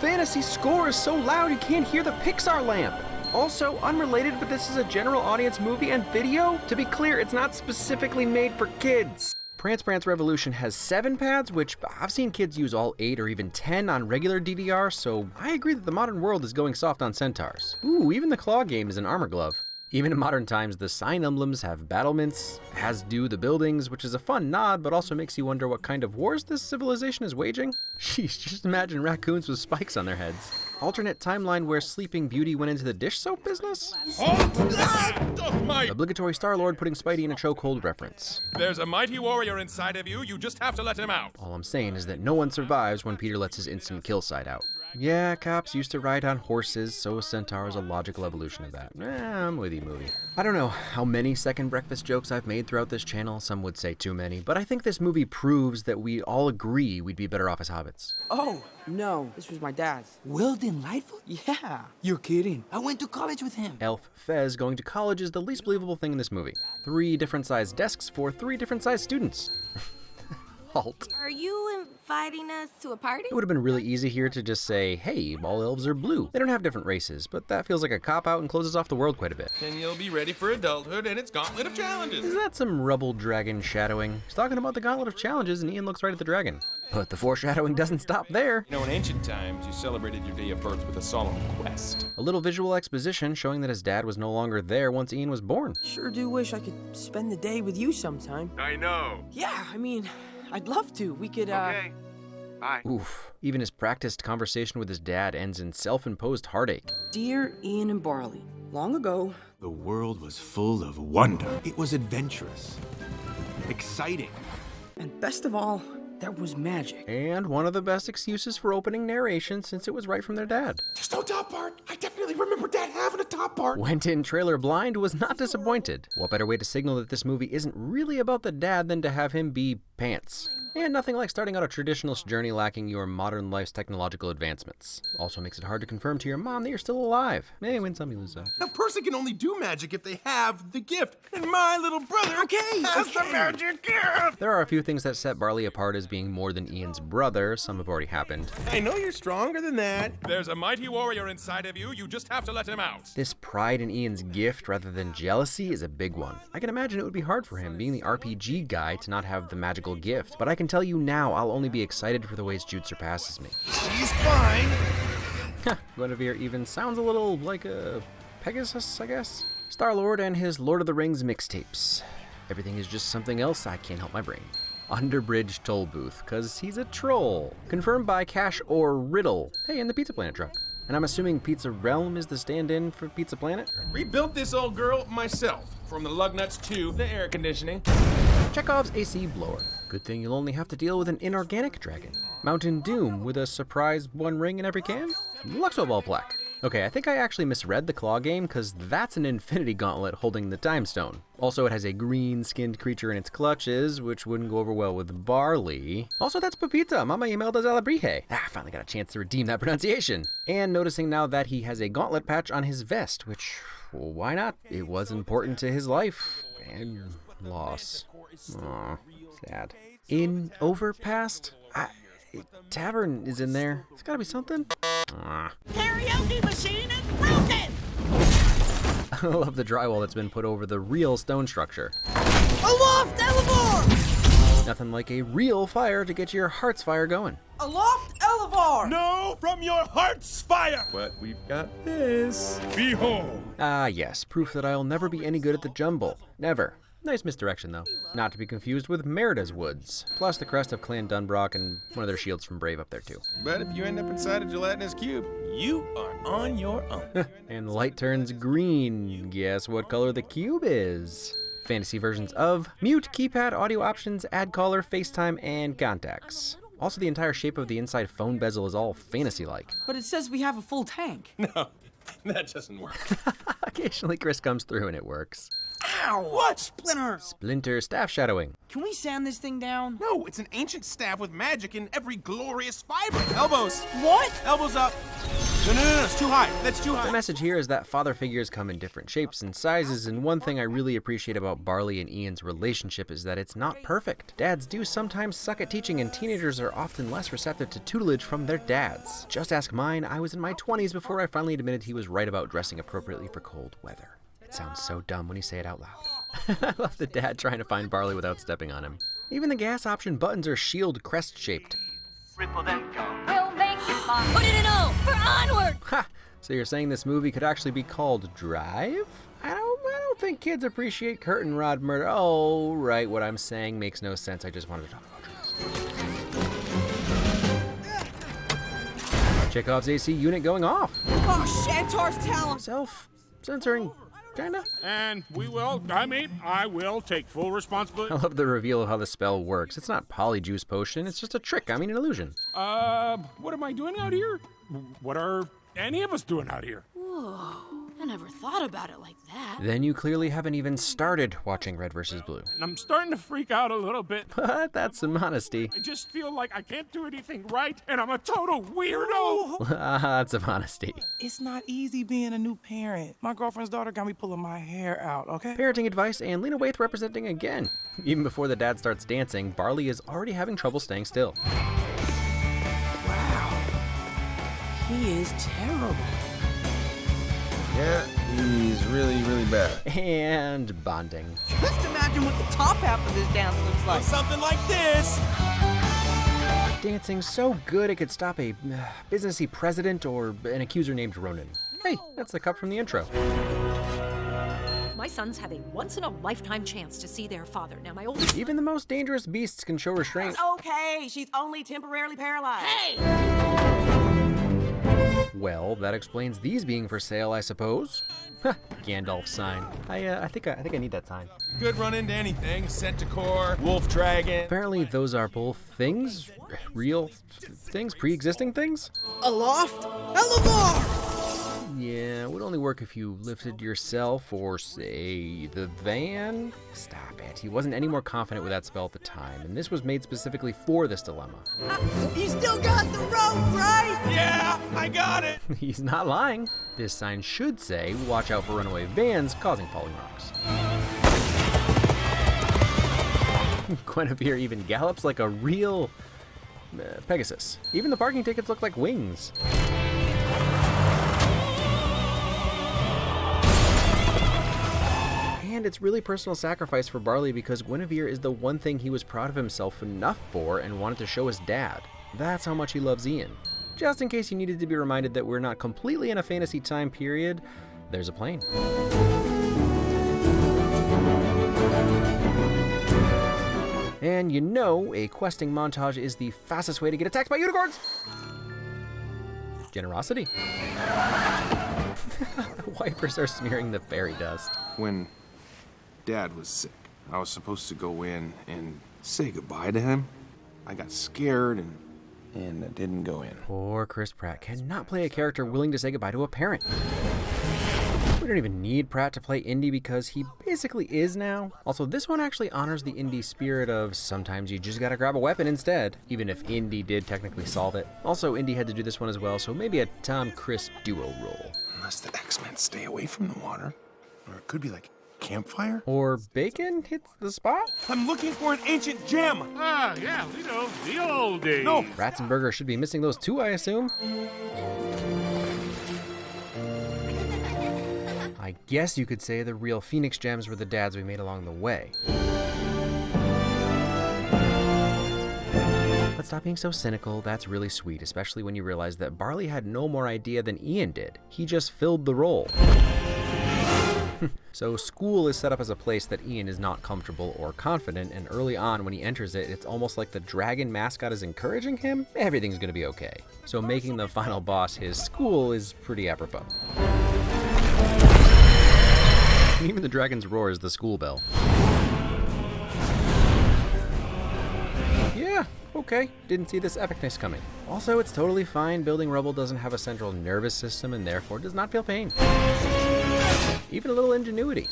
Fantasy score is so loud you can't hear the Pixar lamp. Also, unrelated, but this is a general audience movie and video. To be clear, it's not specifically made for kids. Prance Prance Revolution has 7 pads, which I've seen kids use all 8 or even 10 on regular DDR, so I agree that the modern world is going soft on centaurs. Ooh, even the claw game is an armor glove. Even in modern times, the sign emblems have battlements, as do the buildings, which is a fun nod, but also makes you wonder what kind of wars this civilization is waging. Sheesh, just imagine raccoons with spikes on their heads. Alternate timeline where Sleeping Beauty went into the dish soap business? Obligatory Star-Lord putting Spidey in a chokehold reference. There's a mighty warrior inside of you just have to let him out. All I'm saying is that no one survives when Peter lets his instant kill side out. Yeah, cops used to ride on horses, so a centaur is a logical evolution of that. I'm with you, movie. I don't know how many second breakfast jokes I've made throughout this channel, some would say too many, but I think this movie proves that we all agree we'd be better off as hobbits. Oh, no, this was my dad's. Weldon Lightfoot? Yeah. You're kidding. I went to college with him. Elf Fez going to college is the least believable thing in this movie. 3 different sized desks for 3 different sized students. Halt. Are you inviting us to a party? It would have been really easy here to just say, hey, all elves are blue. They don't have different races, but that feels like a cop-out and closes off the world quite a bit. Then you'll be ready for adulthood and its gauntlet of challenges. Is that some rubble dragon shadowing? He's talking about the gauntlet of challenges and Ian looks right at the dragon. But the foreshadowing doesn't stop there. You know, in ancient times, you celebrated your day of birth with a solemn quest. A little visual exposition showing that his dad was no longer there once Ian was born. Sure do wish I could spend the day with you sometime. I know. Yeah, I mean, I'd love to. We could, Okay. Bye. Oof. Even his practiced conversation with his dad ends in self-imposed heartache. Dear Ian and Barley, long ago, The world was full of wonder. It was adventurous, exciting. and best of all, there was magic. And one of the best excuses for opening narration since it was right from their dad. There's no top part. I definitely remember Dad having a top part. Went in trailer blind, was not disappointed. What better way to signal that this movie isn't really about the dad than to have him be pants? And nothing like starting out a traditionalist journey lacking your modern life's technological advancements. Also makes it hard to confirm to your mom that you're still alive. Hey, win some, you lose some. A person can only do magic if they have the gift. And my little brother has the magic gift. There are a few things that set Barley apart as being more than Ian's brother. Some have already happened. I know you're stronger than that. There's a mighty warrior inside of you just have to let him out. This pride in Ian's gift rather than jealousy is a big one. I can imagine it would be hard for him, being the RPG guy, to not have the magical gift. But I can tell you now, I'll only be excited for the ways Jude surpasses me. She's fine. Guinevere even sounds a little like a Pegasus, I guess? Star-Lord and his Lord of the Rings mixtapes. Everything is just something else, I can't help my brain. Underbridge toll booth, cause he's a troll. Confirmed by Cash or Riddle. Hey, in the Pizza Planet truck. And I'm assuming Pizza Realm is the stand-in for Pizza Planet? Rebuilt this old girl myself, from the lug nuts to the air conditioning. Chekhov's AC blower. Good thing you'll only have to deal with an inorganic dragon. Mountain Doom with a surprise 1 ring in every can? Luxo Ball plaque. Okay, I think I actually misread the claw game because that's an infinity gauntlet holding the time stone. Also, it has a green-skinned creature in its clutches, which wouldn't go over well with Barley. Also, that's Pepita, Mama Imelda Zalabrije. Finally got a chance to redeem that pronunciation. And noticing now that he has a gauntlet patch on his vest, which, well, why not? It was important to his life and loss. Aw, sad. In Overpast? Tavern is in there. There's gotta be something. Karaoke machine is broken! I love the drywall that's been put over the real stone structure. Aloft, Elevor! Nothing like a real fire to get your heart's fire going. Aloft, Elevor! No, from your heart's fire. But we've got this. Behold. Ah, yes, proof that I'll never be any good at the jumble. Never. Nice misdirection, though. Not to be confused with Merida's Woods. Plus the crest of Clan Dunbrock and one of their shields from Brave up there, too. But if you end up inside a gelatinous cube, you are on your own. And the light turns green. Guess what color the cube is? Fantasy versions of mute, keypad, audio options, ad caller, FaceTime, and contacts. Also, the entire shape of the inside phone bezel is all fantasy-like. But it says we have a full tank. No, that doesn't work. Occasionally, Chris comes through and it works. Ow! What? Splinter! Splinter staff shadowing. Can we sand this thing down? No, it's an ancient staff with magic in every glorious fiber. Elbows. What? Elbows up. No, it's too high. That's too The high. message here is that father figures come in different shapes and sizes, and one thing I really appreciate about Barley and Ian's relationship is that it's not perfect. Dads do sometimes suck at teaching, and teenagers are often less receptive to tutelage from their dads. Just ask mine. I was in my 20s before I finally admitted he was right about dressing appropriately for cold weather. It sounds so dumb when you say it out loud. I love the dad trying to find Barley without stepping on him. Even the gas option buttons are shield crest shaped. Ripple then come. We'll make it fun. Put it in O for Onward. Ha! So you're saying this movie could actually be called Drive? I don't think kids appreciate curtain rod murder. Oh, right, what I'm saying makes no sense. I just wanted to talk about Chekhov's AC unit going off. Oh, Shantar's talent. Self-censoring, kinda. And I will take full responsibility. I love the reveal of how the spell works. It's not polyjuice potion, it's just a trick, an illusion. What am I doing out here? What are any of us doing out here? Whoa, I never thought about it like that. Then you clearly haven't even started watching Red vs. Blue. And I'm starting to freak out a little bit. But that's some honesty. I just feel like I can't do anything right, and I'm a total weirdo. That's some honesty. It's not easy being a new parent. My girlfriend's daughter got me pulling my hair out, okay? Parenting advice and Lena Waithe representing again. Even before the dad starts dancing, Barley is already having trouble staying still. Wow. He is terrible. Yeah, he's really, really bad. And bonding. Just imagine what the top half of this dance looks like. Something like this. Dancing so good it could stop a businessy president or an accuser named Ronan. Hey, that's the cup from the intro. My sons have a once-in-a-lifetime chance to see their father. Now, my oldest... Even the most dangerous beasts can show restraint. It's okay. She's only temporarily paralyzed. Hey! Well, that explains these being for sale, I suppose. Gandalf's sign. I think I need that sign. Could run into anything. Centaur, wolf dragon. Apparently those are both things, real things, pre-existing things? Aloft, Elevar! Yeah, it would only work if you lifted yourself or, say, the van. Stop it. He wasn't any more confident with that spell at the time, and this was made specifically for this dilemma. You still got the rope, right? Yeah, I got it. He's not lying. This sign should say, watch out for runaway vans causing falling rocks. Guinevere even gallops like a real Pegasus. Even the parking tickets look like wings. And it's really personal sacrifice for Barley because Guinevere is the one thing he was proud of himself enough for and wanted to show his dad. That's how much he loves Ian. Just in case you needed to be reminded that we're not completely in a fantasy time period, there's a plane. And you know, a questing montage is the fastest way to get attacked by unicorns! Generosity. The wipers are smearing the fairy dust. When Dad was sick, I was supposed to go in and say goodbye to him. I got scared and I didn't go in. Poor Chris Pratt cannot play a character willing to say goodbye to a parent. We don't even need Pratt to play Indy because he basically is now. Also, this one actually honors the Indy spirit of sometimes you just gotta grab a weapon instead, even if Indy did technically solve it. Also, Indy had to do this one as well, so maybe a Tom-Chris duo role. Unless the X-Men stay away from the water. Or it could be like campfire? Or bacon hits the spot? I'm looking for an ancient gem! Ah, yeah, the old days. No! Ratzenberger should be missing those too, I assume. I guess you could say the real Phoenix gems were the dads we made along the way. But stop being so cynical, that's really sweet, especially when you realize that Barley had no more idea than Ian did. He just filled the role. So school is set up as a place that Ian is not comfortable or confident, and early on when he enters it, it's almost like the dragon mascot is encouraging him. Everything's gonna be okay. So making the final boss his school is pretty apropos. And even the dragon's roar is the school bell. Yeah, okay, didn't see this epicness coming. Also, it's totally fine building rubble doesn't have a central nervous system and therefore does not feel pain. Even a little ingenuity.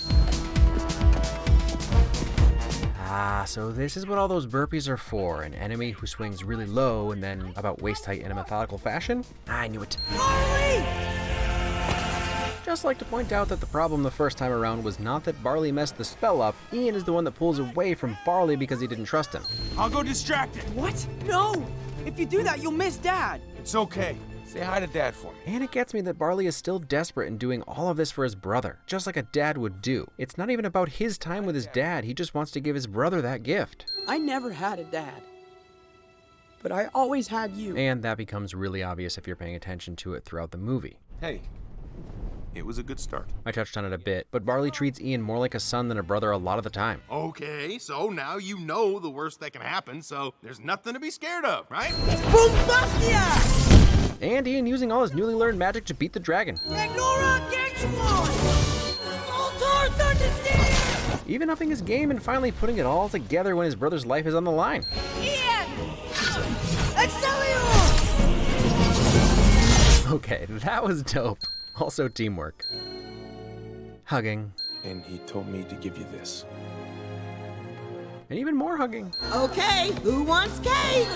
Ah, so this is what all those burpees are for. An enemy who swings really low and then about waist height in a methodical fashion? I knew it. Barley! Just like to point out that the problem the first time around was not that Barley messed the spell up. Ian is the one that pulls away from Barley because he didn't trust him. I'll go distract it. What? No! If you do that, you'll miss Dad. It's okay. Say hi to Dad for me. And it gets me that Barley is still desperate and doing all of this for his brother, just like a dad would do. It's not even about his time with his dad, he just wants to give his brother that gift. I never had a dad, but I always had you. And that becomes really obvious if you're paying attention to it throughout the movie. Hey, it was a good start. I touched on it a bit, but Barley treats Ian more like a son than a brother a lot of the time. Okay, so now you know the worst that can happen, so there's nothing to be scared of, right? Boombastia! And Ian using all his newly learned magic to beat the dragon. Ignora Gangshimon! Altar Thunderstare! Even upping his game and finally putting it all together when his brother's life is on the line. Ian! Excellior! Okay, that was dope. Also teamwork. Hugging. And he told me to give you this. And even more hugging. Okay, who wants cake?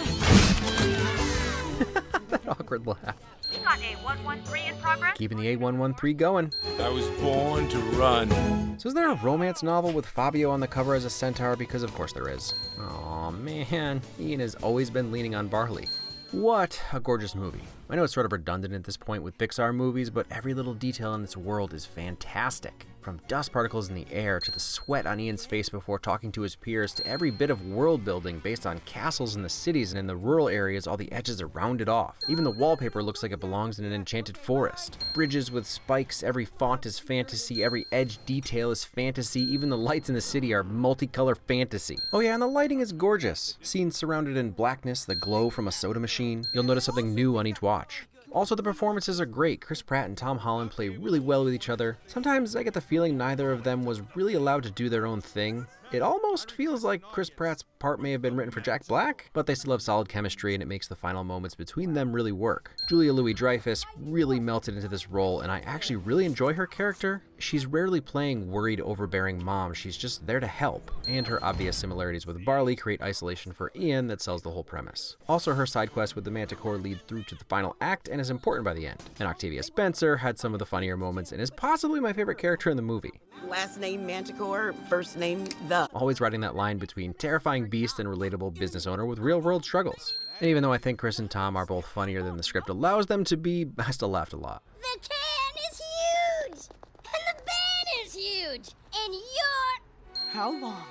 That awkward laugh. You got A113 in progress? Keeping the A113 going. I was born to run. So is there a romance novel with Fabio on the cover as a centaur? Because of course there is. Aw, man. Ian has always been leaning on Barley. What a gorgeous movie. I know it's sort of redundant at this point with Pixar movies, but every little detail in this world is fantastic. From dust particles in the air, to the sweat on Ian's face before talking to his peers, to every bit of world building based on castles in the cities, and in the rural areas all the edges are rounded off. Even the wallpaper looks like it belongs in an enchanted forest. Bridges with spikes, every font is fantasy, every edge detail is fantasy, even the lights in the city are multicolor fantasy. Oh yeah, and the lighting is gorgeous. Scenes surrounded in blackness, the glow from a soda machine. You'll notice something new on each watch. Also, the performances are great. Chris Pratt and Tom Holland play really well with each other. Sometimes I get the feeling neither of them was really allowed to do their own thing. It almost feels like Chris Pratt's part may have been written for Jack Black, but they still have solid chemistry and it makes the final moments between them really work. Julia Louis-Dreyfus really melted into this role and I actually really enjoy her character. She's rarely playing worried, overbearing mom, she's just there to help. And her obvious similarities with Barley create isolation for Ian that sells the whole premise. Also, her side quest with the Manticore lead through to the final act and is important by the end. And Octavia Spencer had some of the funnier moments and is possibly my favorite character in the movie. Last name Manticore, first name The. Always riding that line between terrifying beast and relatable business owner with real-world struggles. And even though I think Chris and Tom are both funnier than the script allows them to be, I still laughed a lot. The can is huge! And the bed is huge! And you're... How long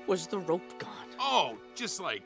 was the rope gone? Oh, just like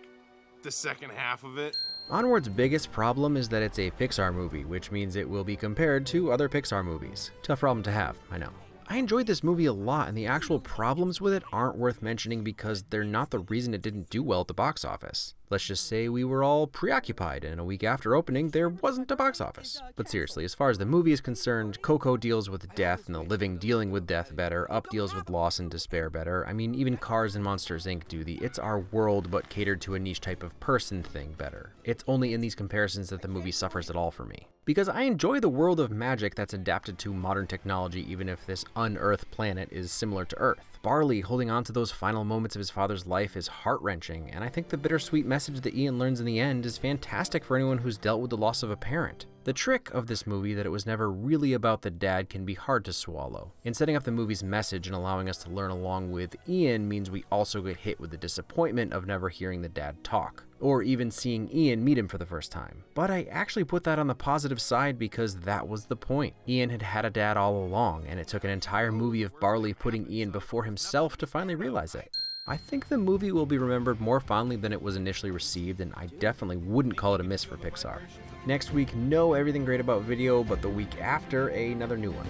the second half of it. Onward's biggest problem is that it's a Pixar movie, which means it will be compared to other Pixar movies. Tough problem to have, I know. I enjoyed this movie a lot, and the actual problems with it aren't worth mentioning because they're not the reason it didn't do well at the box office. Let's just say we were all preoccupied, and a week after opening, there wasn't a box office. But seriously, as far as the movie is concerned, Coco deals with death and the living dealing with death better, Up deals with loss and despair better. I mean, even Cars and Monsters Inc. do the it's our world but catered to a niche type of person thing better. It's only in these comparisons that the movie suffers at all for me. Because I enjoy the world of magic that's adapted to modern technology even if this unearthed planet is similar to Earth. Barley holding on to those final moments of his father's life is heart-wrenching, and I think the bittersweet message that Ian learns in the end is fantastic for anyone who's dealt with the loss of a parent. The trick of this movie that it was never really about the dad can be hard to swallow. In setting up the movie's message and allowing us to learn along with Ian means we also get hit with the disappointment of never hearing the dad talk, or even seeing Ian meet him for the first time. But I actually put that on the positive side because that was the point. Ian had had a dad all along, and it took an entire movie of Barley putting Ian before himself to finally realize it. I think the movie will be remembered more fondly than it was initially received, and I definitely wouldn't call it a miss for Pixar. Next week, no Everything Great About Video, but the week after, another new one.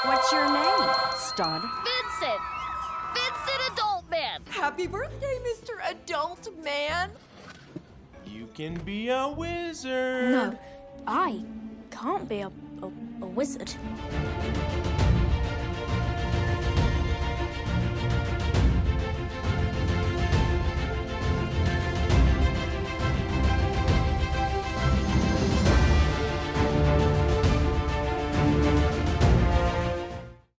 What's your name, stud? Vincent! Vincent Adult Man! Happy birthday, Mr. Adult Man. You can be a wizard. No, I can't be a wizard.